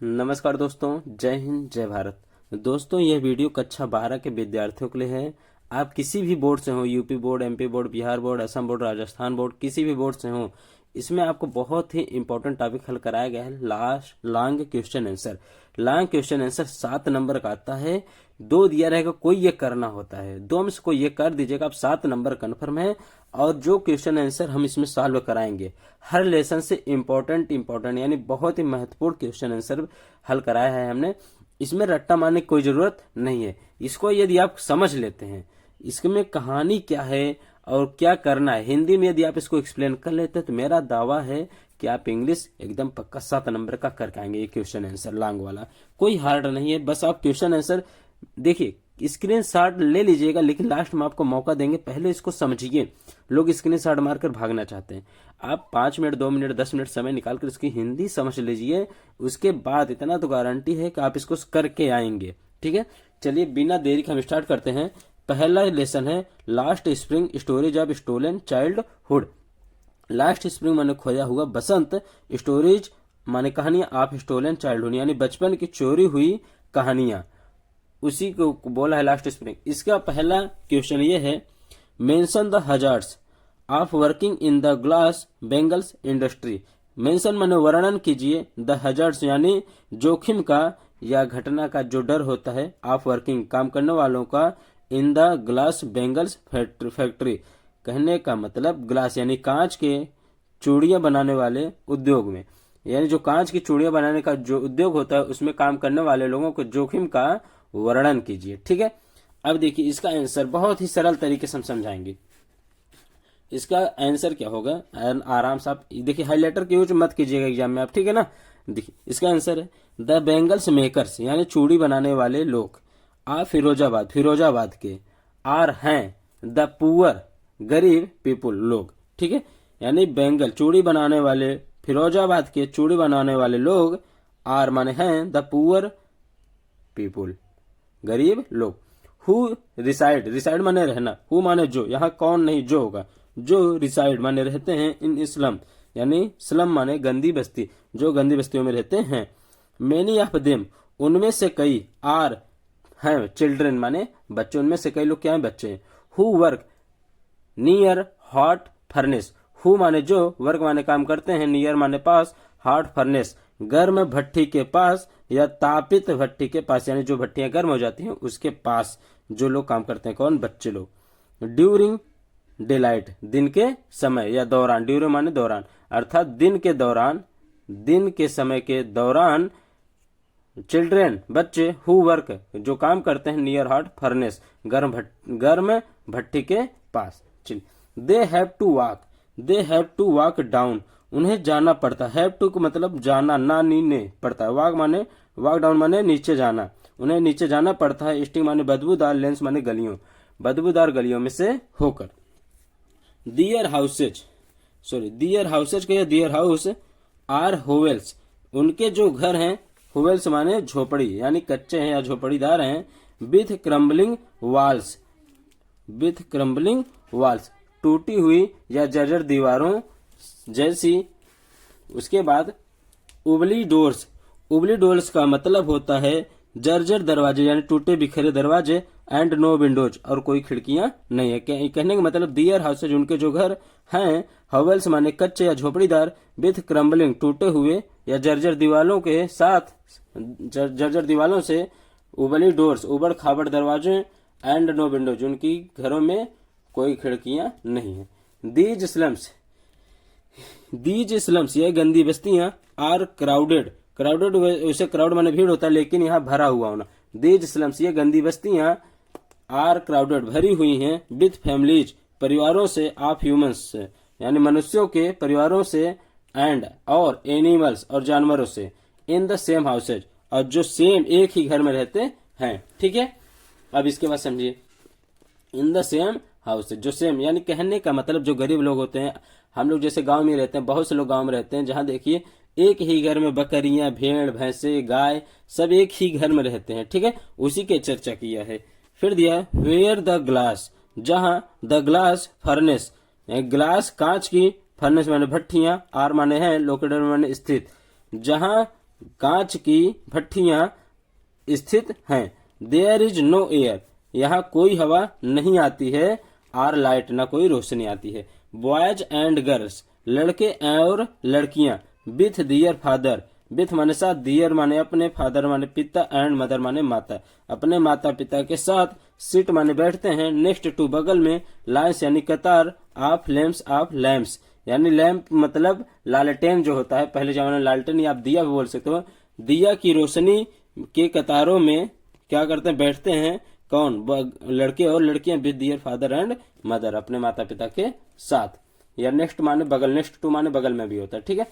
नमस्कार दोस्तों, जय हिंद जय भारत। दोस्तों, यह वीडियो कक्षा 12 के विद्यार्थियों के लिए है। आप किसी भी बोर्ड से हो, UP board, MP board, Bihar board, Assam board, Rajasthan board, किसी भी बोर्ड से हो, इसमें आपको बहुत ही इंपॉर्टेंट टॉपिक हल कराया गया है। Long question answer. Long question answer 7 number का आता है। 2 दिया रहेगा, कोई ये करना होता है। 2 में से कोई ये कर दीजिएगा, आप 7 नंबर कन्फर्म है। और जो क्वेश्चन आंसर हम इसमें सॉल्व कराएंगे, हर लेसन से इंपॉर्टेंट यानी बहुत ही महत्वपूर्ण क्वेश्चन आंसर हल कराया है हमने। इसमें रट्टा मारने की कोई जरूरत नहीं है। इसको यदि आप समझ लेते हैं, इसमें कहानी क्या है और क्या करना है, हिंदी में यदि आप इसको एक्सप्लेन कर लेते हैं, तो मेरा दावा है कि आप इंग्लिश एकदम पक्का 7 नंबर का कर पाएंगे। ये क्वेश्चन आंसर लॉन्ग वाला कोई हार्ड नहीं है। बस आप क्वेश्चन आंसर देखिए, स्क्रीन शॉट ले लीजिएगा, लेकिन लास्ट में आपको मौका देंगे, पहले इसको समझिए। लोग स्क्रीन शॉट मारकर भागना चाहते हैं। आप 5 मिनट, 2 मिनट, 10 मिनट समय निकालकर इसकी हिंदी समझ लीजिए। उसके बाद इतना तो गारंटी है कि आप इसको करके आएंगे। ठीक है, चलिए बिना देरी के हम स्टार्ट करते हैं। पहला लेसन है last spring stories of stolen childhood. Last spring माने खोया हुआ बसंत, स्टोरेज माने कहानियां ऑफ स्टोलन चाइल्डहुड यानी बचपन की चोरी हुई कहानियां, उसी को बोला है लास्ट स्प्रिंग। इसका पहला क्वेश्चन ये है, mention the hazards of working in the glass bangles industry. Mention माने वर्णन कीजिए, द हजार्ड्स यानी जोखिम का या घटना का जो डर होता है, ऑफ वर्किंग काम करने वालों का, in the glass bangles factory कहने का मतलब ग्लास यानी कांच के चूड़ियां बनाने वाले उद्योग में, यानी जो कांच की चूड़ियां बनाने का जो उद्योग होता है उसमें काम करने वाले लोगों को जोखिम का वर्णन कीजिए। ठीक है, अब देखिए इसका आंसर बहुत ही सरल तरीके से हम समझाएंगे। इसका आंसर क्या होगा, आराम से आप देखिए, हाइलाइटर की यूज मत कीजिएगा एग्जाम में आप, ठीक है ना। देखिए इसका आंसर है, द बेंगल्स मेकर्स यानी चूड़ी बनाने वाले लोग, आ फिरोजाबाद के, आर हैं द पुअर गरीब पीपुल लोग। ठीक है, यानी बेंगल चूड़ी बनाने वाले, फिरोजाबाद के चूड़ी बनाने वाले लोग, आर माने हैं द पुअर पीपुल गरीब लोग। हु रिसाइड माने रहना, हु माने जो, यहाँ कौन नहीं जो होगा, जो रिसाइड माने रहते हैं, इन स्लम यानी स्लम माने गंदी बस्ती, जो गंदी बस्तियों में रहते हैं। मेनी ऑफ देम उनमें से कई, आर हैं चिल्ड्रन माने बच्चे, उनमें से कई लोग क्या हैं, बच्चे। Who work near hot furnace, who माने जो, वर्क माने काम करते हैं, नियर माने पास, हॉट फर्नेस गर्म भट्टी के पास या तापित भट्टी के पास, यानी जो भट्टियां गर्म हो जाती हैं उसके पास जो लोग काम करते हैं, कौन, बच्चे लोग। ड्यूरिंग डेलाइट दिन के समय या दौरान, ड्यूरिंग माने दौरान, अर्थात दिन के दौरान, दिन के समय के दौरान। चिल्ड्रेन बच्चे, हु वर्क जो काम करते हैं, नियर हॉट फर्नेस गर्म भट्टी के पास। They have to walk down उन्हें जाना पड़ता, हैव टू को मतलब जाना, ना नीने पड़ता है, वॉक माने वॉक डाउन माने नीचे जाना, उन्हें नीचे जाना पड़ता है। स्टिंग माने बदबूदार, लेंस माने गलियों, बदबूदार गलियों में से होकर। दियर हाउसेज के दियर हाउस आर होवेल्स उनके जो घर हैं, होवेल्स माने झोपड़ी यानी कच्चे हैं या झोपड़ीदार हैं। विथ क्रम्बलिंग वाल्स टूटी हुई या जर्जर दीवारों जैसी। उसके बाद उबली डोर्स का मतलब होता है जर्जर दरवाजे यानी टूटे बिखरे दरवाजे, एंड नो विंडोज और कोई खिड़कियां नहीं है। कहने का मतलब दियर हाउसेज उनके जो घर हैं, हवेल्स माने कच्चे या झोपड़ीदार, विथ क्रम्बलिंग टूटे हुए या जर्जर दीवालों के साथ, जर्जर दीवालों से, उबली डोर्स उबड़ खाबड़ दरवाजे, एंड नो विंडोज उनकी घरों में कोई खिड़कियां नहीं है। दीज स्लम्स ये गंदी बस्तियां, आर क्राउडेड वैसे क्राउड माने भीड़ होता है, लेकिन यहाँ भरा हुआ होना। दीज स्लम्स ये गंदी बस्तियां, आर क्राउडेड भरी हुई हैं, विथ फैमिलीज परिवारों से, ऑफ ह्यूमंस यानी मनुष्यों के परिवारों से, एंड और एनिमल्स और जानवरों से, इन द सेम हाउसेज और जो सेम एक ही घर में रहते हैं। ठीक है, अब इसके बाद समझिए, इन द सेम हाउस जो सेम यानी कहने का मतलब जो गरीब लोग होते हैं, हम लोग जैसे गांव में रहते हैं, बहुत से लोग गांव में रहते हैं जहां देखिए एक ही घर में बकरियां, भेड़, भैंसे, गाय सब एक ही घर में रहते हैं। ठीक है, उसी के चर्चा किया है। फिर दिया वेयर द ग्लास, जहां द ग्लास फर्नेस ग्लास कांच की, फर्नेस माने भट्टियां, आर माने है लोकेटेड माने स्थित, जहां कांच की भट्टियां स्थित हैं। देयर इज नो एयर, यहाँ कोई हवा नहीं आती है। आर लाइट, ना कोई रोशनी आती है। बॉयज एंड गर्ल्स, लड़के और लड़कियां, विथ दियर फादर, विथ माने साथ, दियर माने अपने, फादर माने पिता, एंड मदर माने माता, अपने माता पिता के साथ, सिट माने बैठते हैं, नेक्स्ट टू बगल में, लाइन्स यानी कतार, ऑफ लैम्प्स ऑफ लैम्प्स यानी लैंप मतलब लालटेन जो होता है, पहले जमाने में लालटेन या आप दिया भी बोल सकते हो, दिया की रोशनी के कतारों में क्या करते हैं, बैठते हैं कौन, लड़के और लड़कियां, with their father and mother, अपने माता पिता के साथ। या नेक्स्ट माने बगल, नेक्स्ट टू माने बगल में भी होता है, ठीक है।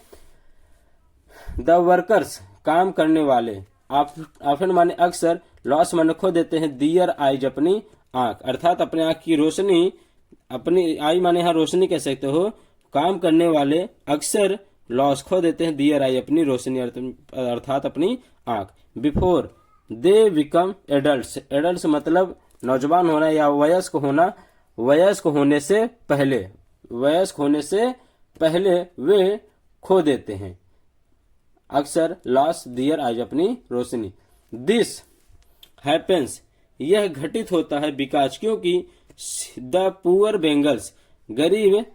द वर्कर्स, काम करने वाले, ऑफन माने अक्सर, लॉस माने खो देते हैं, दियर आइज अपनी आंख, अर्थात अपने आंख की रोशनी, अपनी आई माने यहाँ रोशनी कह सकते हो, काम करने वाले अक्सर लॉस खो देते हैं, दियर आई अपनी रोशनी अर्थात अपनी आंख। Before they become adults, adults मतलब नौजवान होना या वयस्क होना, वयस्क होने से पहले, वयस्क होने से पहले वे खो देते हैं अक्सर लॉस दियर आज अपनी रोशनी। दिस हैपेंस, यह घटित होता है, बिकॉज क्योंकि, द पुअर बेंगल्स, गरीब,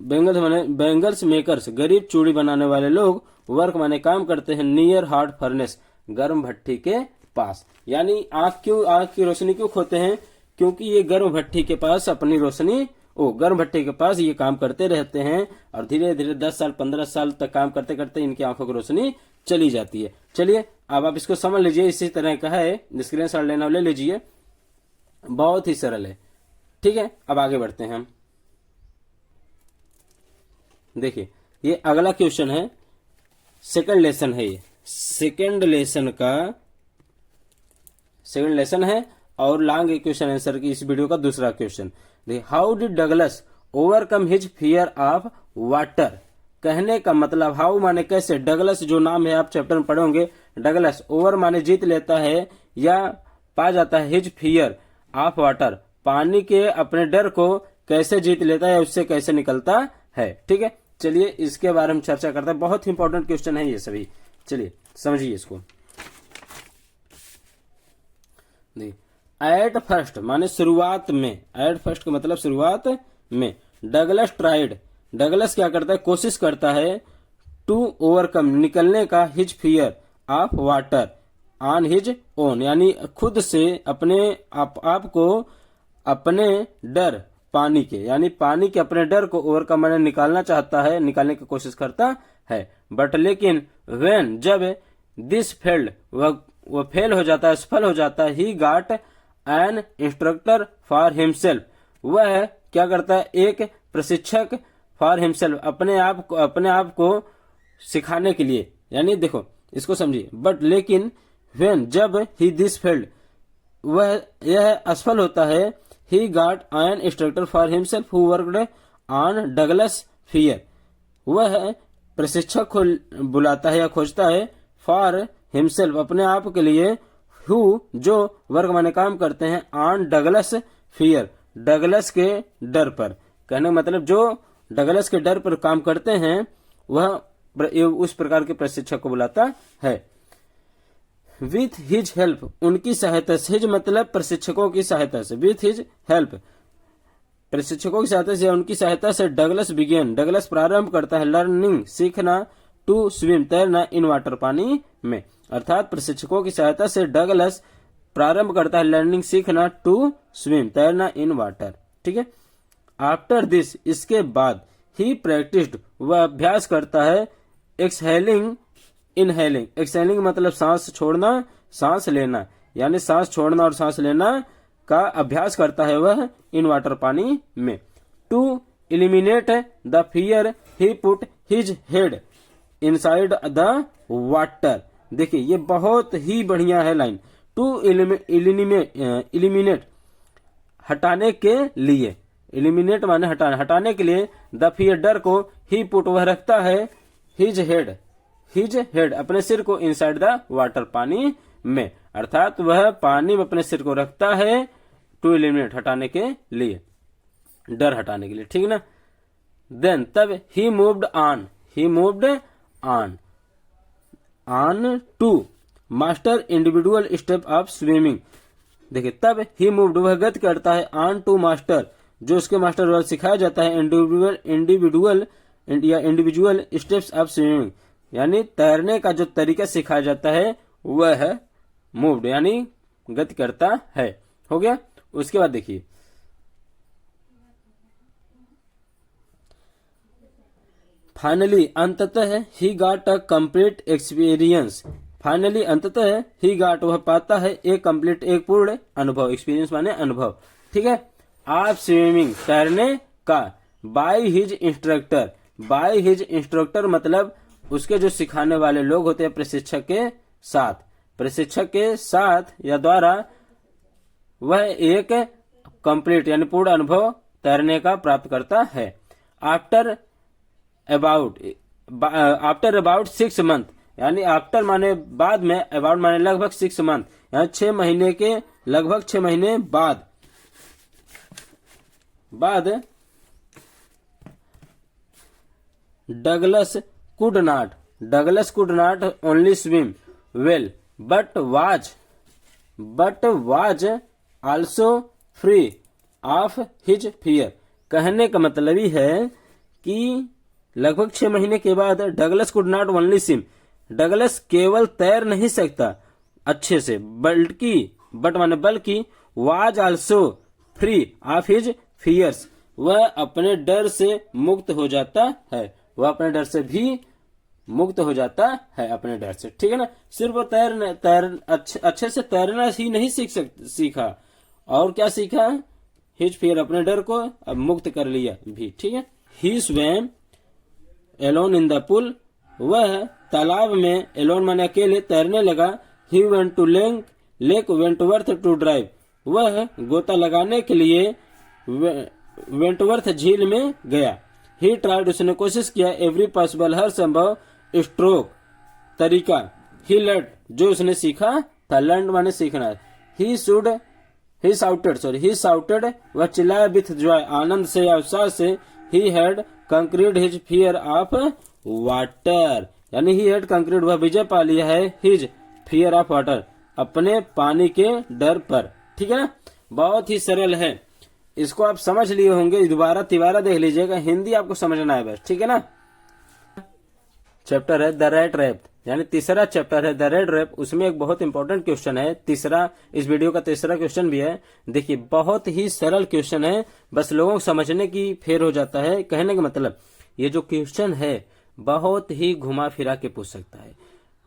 बेंगल्स माने बेंगल्स मेकर्स, गरीब चूड़ी बनाने वाले लोग, वर्क माने काम करते हैं, नियर हार्ड फर्नेस, गर्म भट्टी के पास। यानी आंख की रोशनी क्यों खोते हैं, क्योंकि ये गर्म भट्टी के पास अपनी रोशनी, गर्म भट्टी के पास ये काम करते रहते हैं और धीरे धीरे 10 साल 15 साल तक काम करते करते इनकी आंखों की रोशनी चली जाती है। चलिए अब आप इसको समझ लीजिए, इसी तरह का है, स्क्रीन शॉट लेना ले लीजिए, बहुत ही सरल है, ठीक है। अब आगे बढ़ते हैं हम। देखिए ये अगला क्वेश्चन है, सेकंड लेसन है, ये सेकंड लेसन है और लॉन्ग क्वेश्चन आंसर की इस वीडियो का दूसरा क्वेश्चन। देखिए, how did Douglas overcome his fear of water, कहने का मतलब हाउ माने कैसे, डगलस जो नाम है आप चैप्टर में पढ़ोगे, डगलस ओवर माने जीत लेता है या पा जाता है, हिज फियर ऑफ वाटर, पानी के अपने डर को कैसे जीत लेता है, उससे कैसे निकलता है, ठीक है। चलिए इसके बारे में चर्चा करते हैं, बहुत ही इंपॉर्टेंट क्वेश्चन है ये सभी, चलिए समझिए इसको। एट फर्स्ट माने शुरुआत में, एट फर्स्ट का मतलब शुरुआत में, डगलस ट्राइड, डगलस क्या करता है, कोशिश करता है, टू ओवरकम निकलने का, his fear of water on his own यानी खुद से अपने आप को, अपने डर पानी के यानी पानी के अपने डर को ओवरकम माने निकालना चाहता है, निकालने की कोशिश करता है। बट लेकिन व्हेन जब दिस फेल्ड, वह फेल हो जाता है, असफल हो जाता है, ही गाट एन इंस्ट्रक्टर फॉर हिमसेल्फ, वह क्या करता है, एक प्रशिक्षक फॉर हिमसेल्फ अपने आप को सिखाने के लिए, यानी देखो इसको समझिए, बट लेकिन व्हेन जब ही दिस फेल्ड, वह यह असफल होता है, he got an instructor for himself who worked on Douglas fear, वह प्रशिक्षक को बुलाता है या खोजता है, फॉर हिमसेल्फ अपने आप के लिए, हु जो वर्क माने काम करते हैं, ऑन डगलस फियर डगलस के डर पर, कहने का मतलब जो डगलस के डर पर काम करते हैं वह उस प्रकार के प्रशिक्षक को बुलाता है। विथ हिज हेल्प, उनकी सहायता से, हिज मतलब प्रशिक्षकों की सहायता से, विथ हिज हेल्प प्रशिक्षकों की सहायता से, उनकी सहायता से, डगलस बिगेन डगलस प्रारंभ करता है, लर्निंग सीखना, टू स्विम तैरना, इन वाटर पानी में, अर्थात प्रशिक्षकों की सहायता से डगलस प्रारंभ करता है लर्निंग सीखना, टू स्विम तैरना, इन वाटर, ठीक है। आफ्टर दिस इसके बाद, ही प्रैक्टिस्ड वह अभ्यास करता है, एक्सहेलिंग इनहेलिंग, एक्सहेलिंग मतलब सांस छोड़ना सांस लेना, यानी सांस छोड़ना और सांस लेना का अभ्यास करता है वह, इन वाटर पानी में। To eliminate the fear he put his head inside the water, देखिए ये बहुत ही बढ़िया है लाइन, टू एलिमिनेट हटाने के लिए, एलिमिनेट माने हटाने, हटाने के लिए, द फियर डर को, ही पुट वह रखता है, हिज हेड अपने सिर को, इनसाइड द वाटर पानी में, अर्थात वह पानी में अपने सिर को रखता है, टू एलिमिनेट हटाने के लिए, डर हटाने के लिए, ठीक ना। देन तब he moved on on to master individual step of swimming. देखिए, तब ही मूव्ड, वह गति करता है, ऑन टू मास्टर, जो उसके मास्टर द्वारा सिखाया जाता है, इंडिविजुअल स्टेप्स ऑफ स्विमिंग, यानी तैरने का जो तरीका सिखाया जाता है वह है मूव्ड, यानी गति करता है। हो गया। उसके बाद देखिए, फाइनली अंततः ही गाट अ कंप्लीट एक्सपीरियंस। फाइनली अंततः ही गाट, वह पाता है, एक कंप्लीट, एक पूर्ण अनुभव, एक्सपीरियंस माने अनुभव। ठीक है। आप स्विमिंग, तैरने का, by his instructor. By his instructor मतलब उसके जो सिखाने वाले लोग होते हैं, प्रशिक्षक के साथ, प्रशिक्षक के साथ या द्वारा वह एक कंप्लीट यानी पूर्ण अनुभव तैरने का प्राप्त करता है। आफ्टर अबाउट 6 मंथ, यानी आफ्टर माने बाद में, अबाउट माने लगभग, 6 मंथ यानी 6 महीने के, लगभग 6 महीने बाद Douglas could not only swim well but was also free of his fear. कहने का मतलब ही है कि लगभग 6 महीने के बाद Douglas could not only swim, Douglas केवल तैर नहीं सकता अच्छे से, बल्कि was also free of his fears, वह अपने डर से मुक्त हो जाता है, वह अपने डर से भी मुक्त हो जाता है, अपने डर से। ठीक है ना। सिर्फ वो अच्छे से तैरना ही नहीं सीखा, और क्या सीखा, हिज फियर, अपने डर को अब मुक्त कर लिया भी। ठीक है। He swam alone in the pool, वह तालाब में, एलोन माने अकेले, तैरने लगा। He went to Lake Wentworth to drive, वह गोता लगाने के लिए वेंटवर्थ झील में गया। ही ट्राइड, उसने कोशिश किया, एवरी पॉसिबल, हर संभव स्ट्रोक, तरीका। ही लर्न, जो उसने सीखा था, लर्न माने सीखना। ही साउटेड, वह चिल्लाया, विथ जॉय, आनंद से या उत्साह से। He had conquered his fear of water, यानी ही हैड कंक्रीड, वह विजय पा लिया है, हिज फियर ऑफ वाटर, अपने पानी के डर पर। ठीक है ना। बहुत ही सरल है, इसको आप समझ लिए होंगे, दोबारा तिबारा देख लीजिएगा, हिंदी आपको समझना है बस। ठीक है ना। चैप्टर है द रेड रैप, यानी तीसरा चैप्टर है द रेड रैप। उसमें एक बहुत इंपॉर्टेंट क्वेश्चन है, तीसरा, इस वीडियो का तीसरा क्वेश्चन भी है। देखिए, बहुत ही सरल क्वेश्चन है, बस लोगों को समझने की फेर हो जाता है। कहने का मतलब, ये जो क्वेश्चन है बहुत ही घुमा फिरा के पूछ सकता है।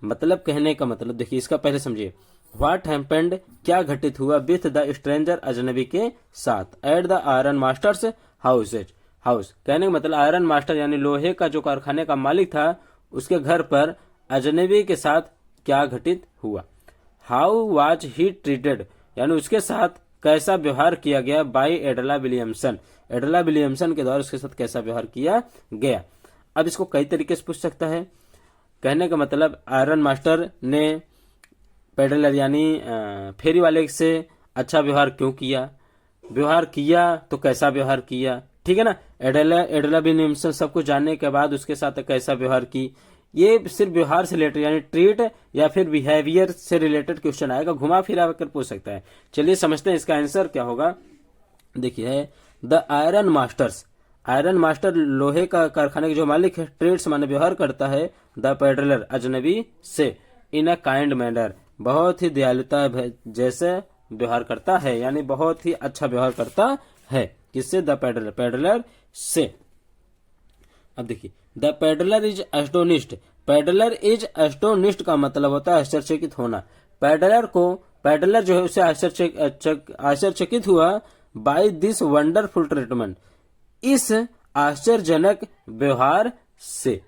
मतलब कहने का मतलब, देखिए इसका पहले समझिए। व्हाट हैपेंड, क्या घटित हुआ, विथ द स्ट्रेंजर, अजनबी के साथ, at the iron masters house. कहने का मतलब, आयरन मास्टर यानी लोहे का जो कारखाने का मालिक था, उसके घर पर अजनबी के साथ क्या घटित हुआ। हाउ वाज ही ट्रीटेड, यानी उसके साथ कैसा व्यवहार किया गया, by Edla Williamson, Edla Williamson के द्वारा उसके साथ कैसा व्यवहार किया गया। अब इसको कई तरीके से पूछ सकता है। कहने का मतलब, आयरन मास्टर ने पेडलर यानी फेरी वाले से अच्छा व्यवहार क्यों किया, व्यवहार किया तो कैसा व्यवहार किया। ठीक है ना। एडला विलियमसन सब कुछ जानने के बाद उसके साथ कैसा व्यवहार की। ये सिर्फ व्यवहार से रिलेटेड यानी ट्रीट या फिर बिहेवियर से रिलेटेड क्वेश्चन आएगा, घुमा फिरा कर पूछ सकता है। चलिए समझते हैं इसका आंसर क्या होगा। देखिए, the iron masters, iron master लोहे का कारखाने के जो मालिक है, ट्रेड्स माने व्यवहार करता है, द पेडलर अजनबी से, इन अ काइंड मैनर, बहुत ही दयालुता जैसे व्यवहार करता है, यानी बहुत ही अच्छा व्यवहार करता है। किससे, द पेडलर, पेडलर से। अब देखिए, the peddler is एस्टोनिस्ट, peddler is एस्टोनिस्ट का मतलब होता है आश्चर्यचकित होना। पेडलर जो है उसे आश्चर्यचकित हुआ, बाय दिस वंडरफुल ट्रीटमेंट, इस आश्चर्यजनक व्यवहार से,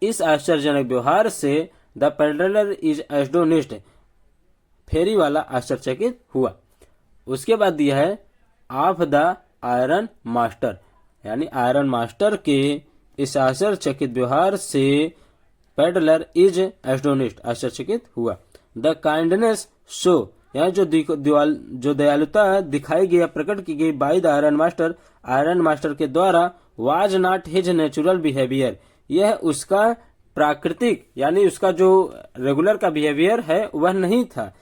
इस आश्चर्यजनक व्यवहार से। द पेडलर इज एस्टोनिस्ट, फेरी वाला आश्चर्यचकित हुआ। उसके बाद दिया है ऑफ द आयरन मास्टर, यानी आयरन मास्टर के इस आश्चर्यचकित व्यवहार से पेडलर इज एस्टोनिस्ट, आश्चर्यचकित हुआ। द काइंडनेस शो, यानी जो दयालुता दिखाई गई, प्रकट की गई, बाय द आयरन मास्टर के द्वारा, was not his natural behaviour, यह उसका प्राकृतिक यानी उसका जो रेगुलर का बिहेवियर है वह नहीं था।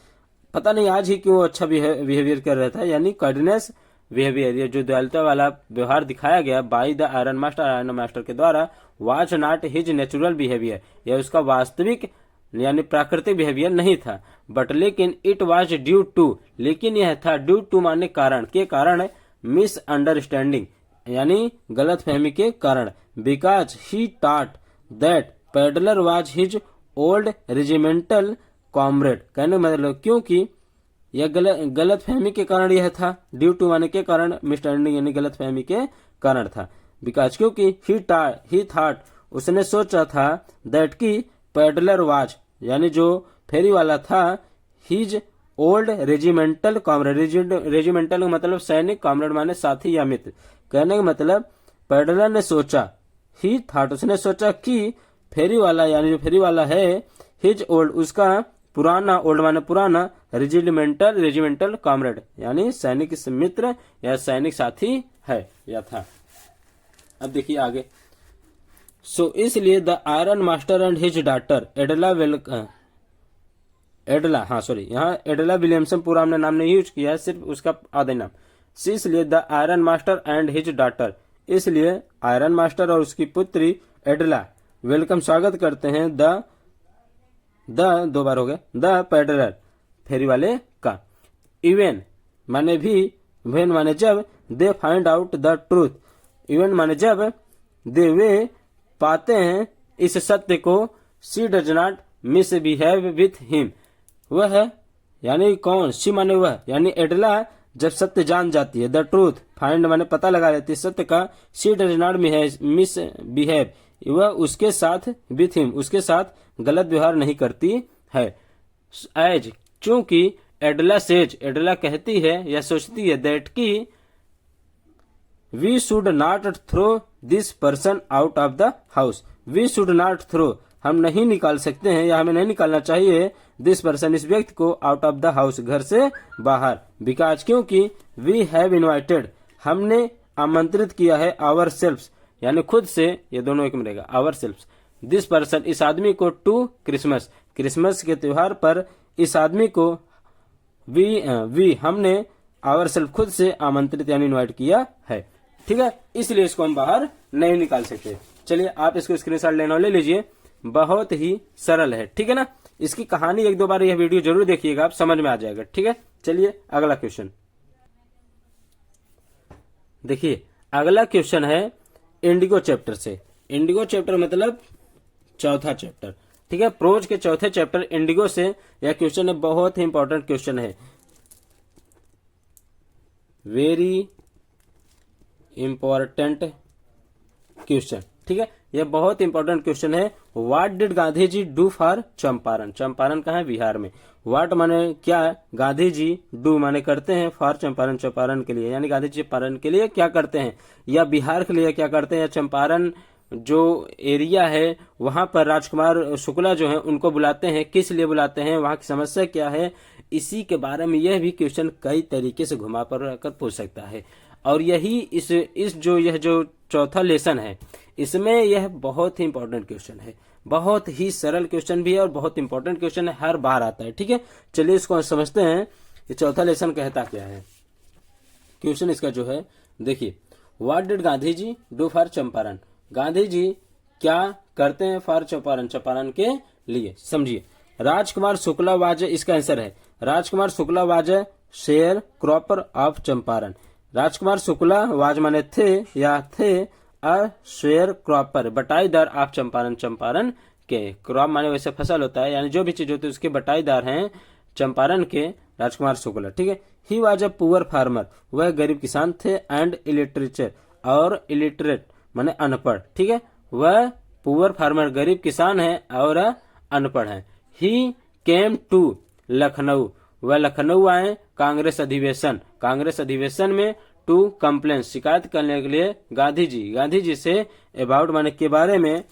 पता नहीं आज ही क्यों अच्छा बिहेवियर कर रहा था, यानी काइंडनेस बिहेवियर, ये जो दयालुता वाला व्यवहार दिखाया गया बाय द आयरन मास्टर के द्वारा, was not his natural behaviour, यह उसका वास्तविक यानी प्राकृतिक बिहेवियर नहीं था। बट लेकिन इट वाज ड्यू टू, लेकिन यह था ड्यू टू माने कारण, के कारण, मिसअंडरस्टैंडिंग यानी गलत फहमी के कारण। Because he taught that peddler was his old regimental comrade, कहने का मतलब क्योंकि यह गलत फहमी के कारण यह था, ड्यू टू माने के कारण, मिसअंडरस्टैंडिंग यानी गलत फहमी के कारण था। बिकॉज क्योंकि ही थॉट उसने सोचा था, दैट की पेडलर वाज यानी जो फेरी वाला था, his old regimental comrade, regimental का मतलब सैनिक, कॉमरेड माने साथी या मित्र, कहने का मतलब पेडलर ने सोचा, ही थॉट उसने सोचा कि फेरी वाला यानी जो फेरी वाला है, हिज ओल्ड उसका पुराना, ओल्ड माने पुराना, रेजिमेंटल कॉमरेड यानी सैनिक मित्र या सैनिक साथी है या था। अब देखिए आगे। सो इसलिए the iron master and his daughter Edla यहाँ एडला विलियमसन पूरा हमने नाम नहीं यूज किया है, सिर्फ उसका आधे नाम। इसलिए the iron master and his daughter, इसलिए आयरन मास्टर और उसकी पुत्री एडला वेलकम स्वागत करते हैं द दो बार हो गया, द पेडलर फेरी वाले का, इवन माने भी, वेन माने जब, they find out the truth, even माने जब, दे वे पाते हैं इस सत्य को, she does not misbehave with him, वह यानी कौन, सी माने वह यानी एडला जब सत्य जान जाती है, द ट्रूथ फाइंड माने पता लगा लेती है सत्य का, सी डज नॉट मिसबिहेव वह उसके साथ, विथ हिम उसके साथ गलत व्यवहार नहीं करती है। एज चूंकि एडला सेज एडला कहती है या सोचती है, दैट की we should not throw this person out of the house, we should not throw हम नहीं निकाल सकते हैं या हमें नहीं निकालना चाहिए, दिस पर्सन इस व्यक्ति को, आउट ऑफ द हाउस घर से बाहर, बिकॉज क्योंकि वी हैव इन्वाइटेड हमने आमंत्रित किया है, आवर सेल्फ्स यानी खुद से, ये दोनों एक में रहेगा, आवर सेल्फ्स, दिस पर्सन इस आदमी को, टू क्रिसमस क्रिसमस के त्योहार पर इस आदमी को, वी हमने आवर सेल्फ खुद से आमंत्रित यानी इन्वाइट किया है। ठीक है, इसलिए इसको हम बाहर नहीं निकाल सकते। चलिए आप इसको स्क्रीनशॉट लेना ले लीजिए, बहुत ही सरल है। ठीक है ना, इसकी कहानी एक दो बार यह वीडियो जरूर देखिएगा, आप समझ में आ जाएगा। ठीक है, चलिए अगला क्वेश्चन देखिए। अगला क्वेश्चन है इंडिगो चैप्टर से। इंडिगो चैप्टर मतलब चौथा चैप्टर। ठीक है, प्रोज के चौथे चैप्टर इंडिगो से यह क्वेश्चन है, बहुत ही इंपॉर्टेंट क्वेश्चन है, वेरी इंपॉर्टेंट क्वेश्चन। ठीक है, यह बहुत इंपॉर्टेंट क्वेश्चन है। What did Gandhi ji do for Champaran, Champaran कहाँ है, बिहार में। व्हाट माने क्या, गांधी जी डू माने करते हैं, फॉर चंपारण चंपारण के लिए, यानी गांधी जी चंपारण के लिए क्या करते हैं, या बिहार के लिए क्या करते हैं, या चंपारण जो एरिया है वहां पर राजकुमार शुक्ला जो है उनको बुलाते हैं, किस लिए बुलाते हैं, वहां की समस्या क्या है, इसी के बारे में यह भी क्वेश्चन कई तरीके से घुमा कर पूछ सकता है। और यही यह जो चौथा लेसन है, इसमें यह बहुत ही इंपॉर्टेंट क्वेश्चन है, बहुत ही सरल क्वेश्चन भी है और बहुत इंपॉर्टेंट क्वेश्चन है, हर बार आता है। ठीक है, चलिए इसको समझते हैं, ये चौथा लेसन कहता क्या है। क्वेश्चन इसका जो है देखिए, what did Gandhi ji do for Champaran, Gandhi ji क्या करते हैं फॉर चंपारण, चंपारण के लिए। समझिए, राजकुमार शुक्ला वाज, इसका आंसर है Rajkumar Shukla was sharecropper of Champaran. Rajkumar Shukla was माने थे या थे, अ शेयर क्रॉपर बटाईदार ऑफ चंपारण, चंपारण के, क्रॉप माने वैसे फसल होता है, यानी जो भी चीज होती है उसके बटाईदार हैं चंपारण के राजकुमार शुक्ला। ठीक है, he was a poor farmer, वह गरीब किसान थे, एंड इलिटरेचर और इलिटरेट माने अनपढ़। ठीक है, वह पुअर फार्मर गरीब किसान है और अनपढ़ है। ही केम टू लखनऊ, वह लखनऊ आए कांग्रेस अधिवेशन में, टू कंप्लेन शिकायत करने के लिए गांधी जी से, अबाउट माने के बारे में,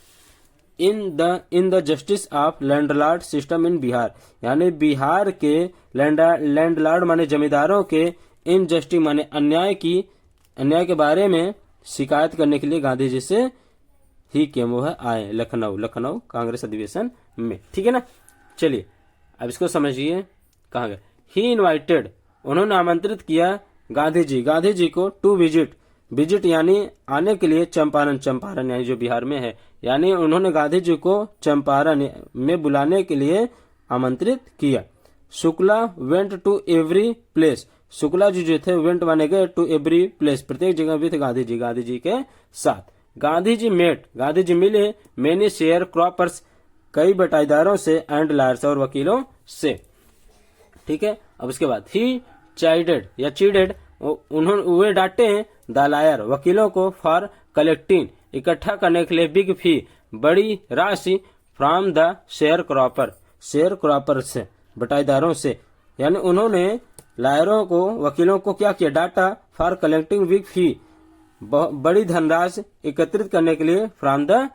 in the justice of landlord system in Bihar, यानी बिहार के लैंडलॉर्ड माने जमींदारों के, इनजस्टिस माने अन्याय के बारे में शिकायत करने के लिए गांधी जी से ही केम, वो है आए, लखनऊ कांग्रेस अधिवेशन में। ठीक है ना। चलिए अब इसको समझिए, कहाँ गए। ही इनवाइटेड, उन्होंने आमंत्रित किया गांधी जी को टू विजिट यानी आने के लिए चंपारण यानी जो बिहार में है, यानी उन्होंने गांधी जी को चंपारण में बुलाने के लिए आमंत्रित किया। Shukla went to every place, Shukla ji जो थे वेंट माने गए टू एवरी प्लेस, प्रत्येक जगह भी थे गांधी जी के साथ। गांधी जी मिले मेनी शेयर क्रॉपर्स, कई बटाईदारों से, एंड लायर्स और वकीलों से। ठीक है। अब उसके बाद ही चीडेड उन्होंने वे डांटे द लायर, वकीलों को, फॉर कलेक्टिंग इकट्ठा करने के लिए बिग फी, बड़ी राशि, फ्रॉम द शेयर क्रॉपर से, बटाईदारों से। यानी उन्होंने लायरों को, वकीलों को क्या किया, डाटा, फॉर कलेक्टिंग बिग फी, बड़ी धनराशि एकत्रित करने के लिए, फ्रॉम द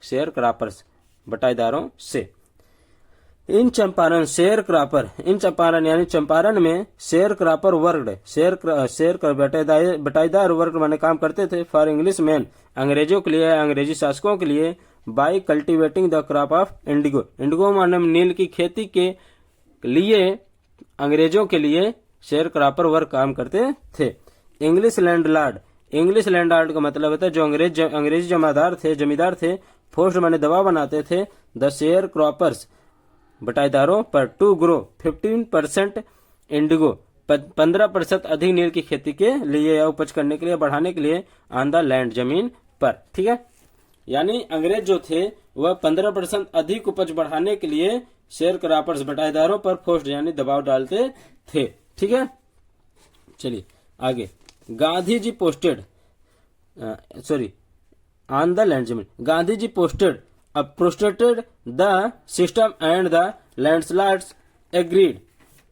शेयर क्रॉपर्स, बटाईदारों से। इन चंपारण यानी चंपारण में शेयर क्रॉपर वर्ग, बटाईदार वर्ग माने काम करते थे, फॉर इंग्लिश मैन, अंग्रेजों के लिए, अंग्रेजी शासकों के लिए, by cultivating the crop of Indigo माने नील की खेती के लिए, अंग्रेजों के लिए शेयर क्रॉपर वर्ग काम करते थे। इंग्लिश लैंडलॉर्ड का मतलब होता है जो अंग्रेजी जमींदार थे, फोर्स्ड माने दबाव बनाते थे, द शेयर क्रॉपर्स, बटाईदारों पर, टू ग्रो 15% इंडिगो, 15% अधिक नील की खेती के लिए या उपज करने के लिए, बढ़ाने के लिए, ऑन द लैंड, जमीन पर। ठीक है। यानी अंग्रेज जो थे वह 15% अधिक उपज बढ़ाने के लिए शेयर क्रॉपर्स, बटाईदारों पर फोर्स्ड यानी दबाव डालते थे। ठीक है। चलिए आगे। Gandhi ji posted on the land, जमीन। Gandhi ji protested the system and the landlords agreed.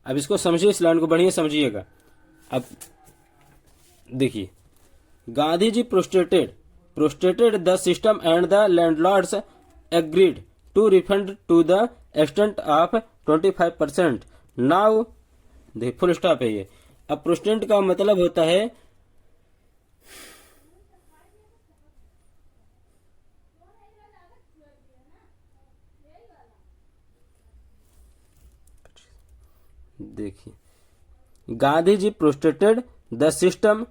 अब इसको समझिए, इस लाइन को बढ़िया समझिएगा। अब देखिए, Gandhi ji protested the system and the landlords agreed to refund to the extent of 25%। Now देखिए, फुल स्टॉप है ये। अब प्रोस्टेट का मतलब होता है देखिए, Gandhi ji protested the system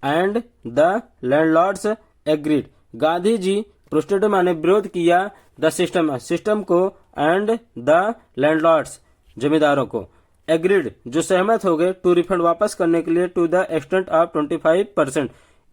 and the landlords agreed. Gandhi ji protested माने विरोध किया, द सिस्टम को, एंड द लैंडलॉर्ड्स जमींदारों को, एग्रीड जो सहमत हो गए, टू रिफंड वापस करने के लिए, to the extent of 25%,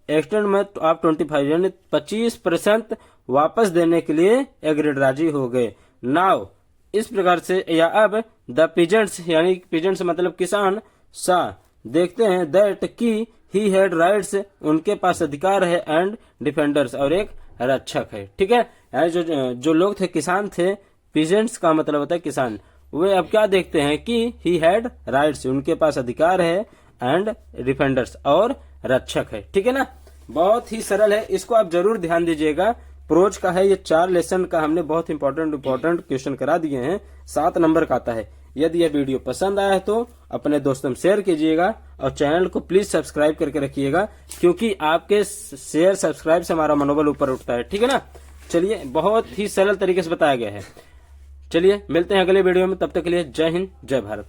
extent में आप 25 यानी 25% वापस देने के लिए एग्रीड राजी हो गए। नाउ इस प्रकार से, या अब, द पीजेंट्स यानी पीजेंट्स मतलब किसान, सा देखते हैं, दैट की ही हैड राइट्स उनके पास अधिकार है, एंड डिफेंडर्स और एक रक्षक है। ठीक है। यानी जो लोग थे, किसान थे, पीजेंट्स का मतलब होता है किसान, वे अब क्या देखते हैं कि ही हैड राइट्स उनके पास अधिकार है, एंड डिफेंडर्स और रक्षक है। ठीक है ना। बहुत ही सरल है, इसको आप जरूर ध्यान दीजिएगा। प्रोज का है ये, 4 लेसन का हमने बहुत इंपॉर्टेंट क्वेश्चन करा दिए हैं, 7 नंबर का आता है। यदि यह वीडियो पसंद आया है तो अपने दोस्तों में शेयर कीजिएगा और चैनल को प्लीज सब्सक्राइब करके रखिएगा, क्योंकि आपके शेयर सब्सक्राइब से हमारा मनोबल ऊपर उठता है। ठीक है ना। चलिए, बहुत ही सरल तरीके से बताया गया है। चलिए मिलते हैं अगले वीडियो में, तब तक के लिए जय हिंद जय भारत।